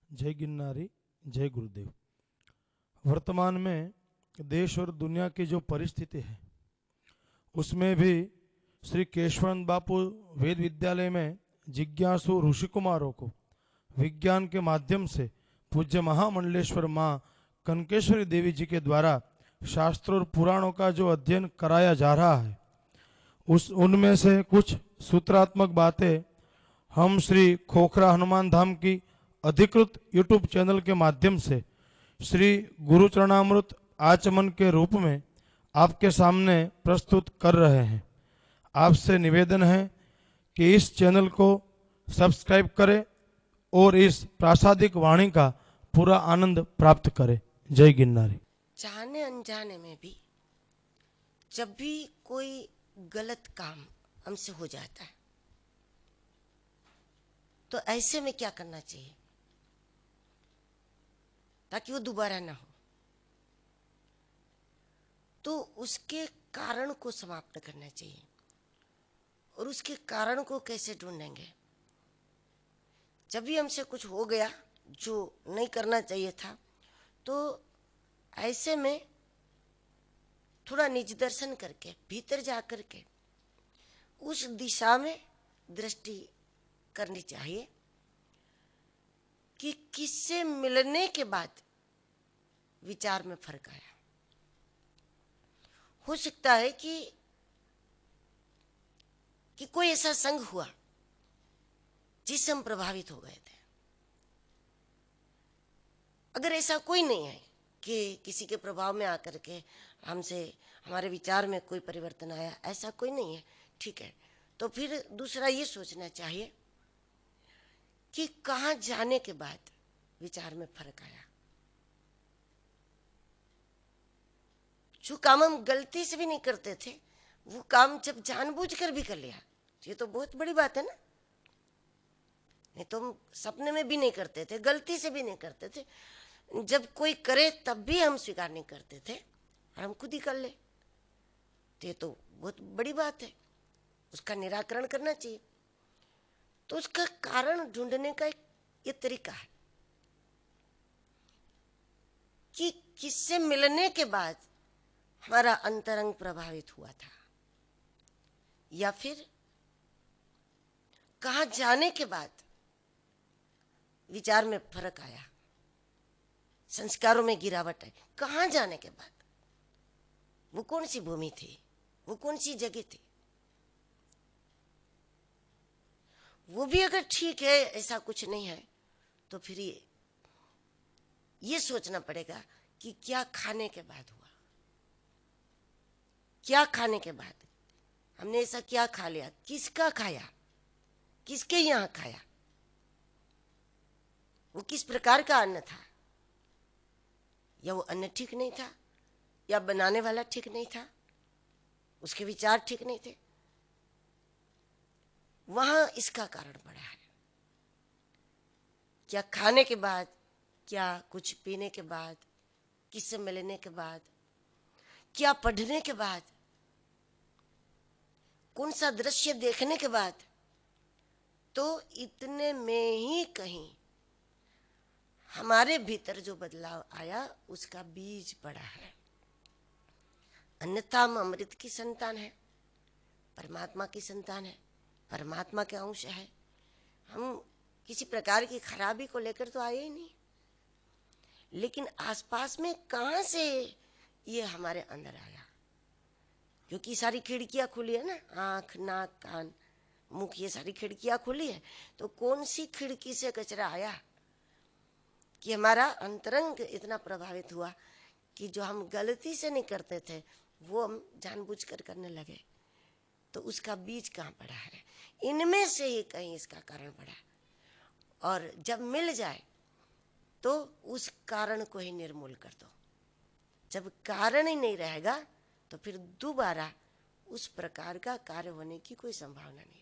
जय गिरनारी, जय गुरुदेव। वर्तमान में देश और दुनिया की जो परिस्थिति है उसमें भी श्री केशवानंद बापू वेद विद्यालय में जिज्ञासु ऋषि कुमारों को विज्ञान के माध्यम से पूज्य महामंडलेश्वर माँ कनकेश्वरी देवी जी के द्वारा शास्त्रों और पुराणों का जो अध्ययन कराया जा रहा है उनमें से कुछ सूत्रात्मक बातें हम श्री खोखरा हनुमान धाम की अधिकृत यूट्यूब चैनल के माध्यम से श्री गुरुचरणामृत आचमन के रूप में आपके सामने प्रस्तुत कर रहे हैं। आपसे निवेदन है कि इस चैनल को सब्सक्राइब करें और इस प्रासादिक वाणी का पूरा आनंद प्राप्त करें। जय गिरनारी। जाने अनजाने में भी जब भी कोई गलत काम हमसे हो जाता है तो ऐसे में क्या करना चाहिए ताकि वो दोबारा ना हो, तो उसके कारण को समाप्त करना चाहिए। और उसके कारण को कैसे ढूंढेंगे? जब भी हमसे कुछ हो गया जो नहीं करना चाहिए था, तो ऐसे में थोड़ा निज दर्शन करके भीतर जा करके उस दिशा में दृष्टि करनी चाहिए कि किससे मिलने के बाद विचार में फर्क आया। हो सकता है कि कोई ऐसा संग हुआ जिससे हम प्रभावित हो गए थे। अगर ऐसा कोई नहीं है कि किसी के प्रभाव में आकर के हमसे हमारे विचार में कोई परिवर्तन आया, ऐसा कोई नहीं है, ठीक है, तो फिर दूसरा ये सोचना चाहिए कि कहाँ जाने के बाद विचार में फर्क आया। जो काम हम गलती से भी नहीं करते थे वो काम जब जानबूझकर भी कर लिया, ये तो बहुत बड़ी बात है ना। नहीं तो हम सपने में भी नहीं करते थे, गलती से भी नहीं करते थे, जब कोई करे तब भी हम स्वीकार नहीं करते थे और हम खुद ही कर ले, तो ये तो बहुत बड़ी बात है, उसका निराकरण करना चाहिए। तो उसका कारण ढूंढने का ये तरीका है कि किससे मिलने के बाद हमारा अंतरंग प्रभावित हुआ था, या फिर कहाँ जाने के बाद विचार में फर्क आया, संस्कारों में गिरावट आई। कहाँ जाने के बाद, वो कौन सी भूमि थी, वो कौन सी जगह थी, वो भी अगर ठीक है, ऐसा कुछ नहीं है, तो फिर ये सोचना पड़ेगा कि क्या खाने के बाद हुआ, क्या खाने के बाद हमने ऐसा क्या खा लिया, किसका खाया, किसके यहाँ खाया, वो किस प्रकार का अन्न था, या वो अन्न ठीक नहीं था, या बनाने वाला ठीक नहीं था, उसके विचार ठीक नहीं थे, वहां इसका कारण पड़ा है। क्या खाने के बाद, क्या कुछ पीने के बाद, किससे मिलने के बाद, क्या पढ़ने के बाद, कौन सा दृश्य देखने के बाद, तो इतने में ही कहीं हमारे भीतर जो बदलाव आया उसका बीज पड़ा है। अन्यथा हम अमृत की संतान है, परमात्मा की संतान है, परमात्मा के अंश है। हम किसी प्रकार की खराबी को लेकर तो आए ही नहीं, लेकिन आसपास में कहां से ये हमारे अंदर आया? क्योंकि सारी खिड़कियां खुली है ना, आंख, नाक, कान, मुख, ये सारी खिड़कियां खुली है, तो कौन सी खिड़की से कचरा आया कि हमारा अंतरंग इतना प्रभावित हुआ कि जो हम गलती से नहीं करते थे वो हम जानबूझकर करने लगे? तो उसका बीज कहाँ पड़ा है? इनमें से ही कहीं इसका कारण पड़ा। और जब मिल जाए तो उस कारण को ही निर्मूल कर दो। जब कारण ही नहीं रहेगा तो फिर दोबारा उस प्रकार का कार्य होने की कोई संभावना नहीं।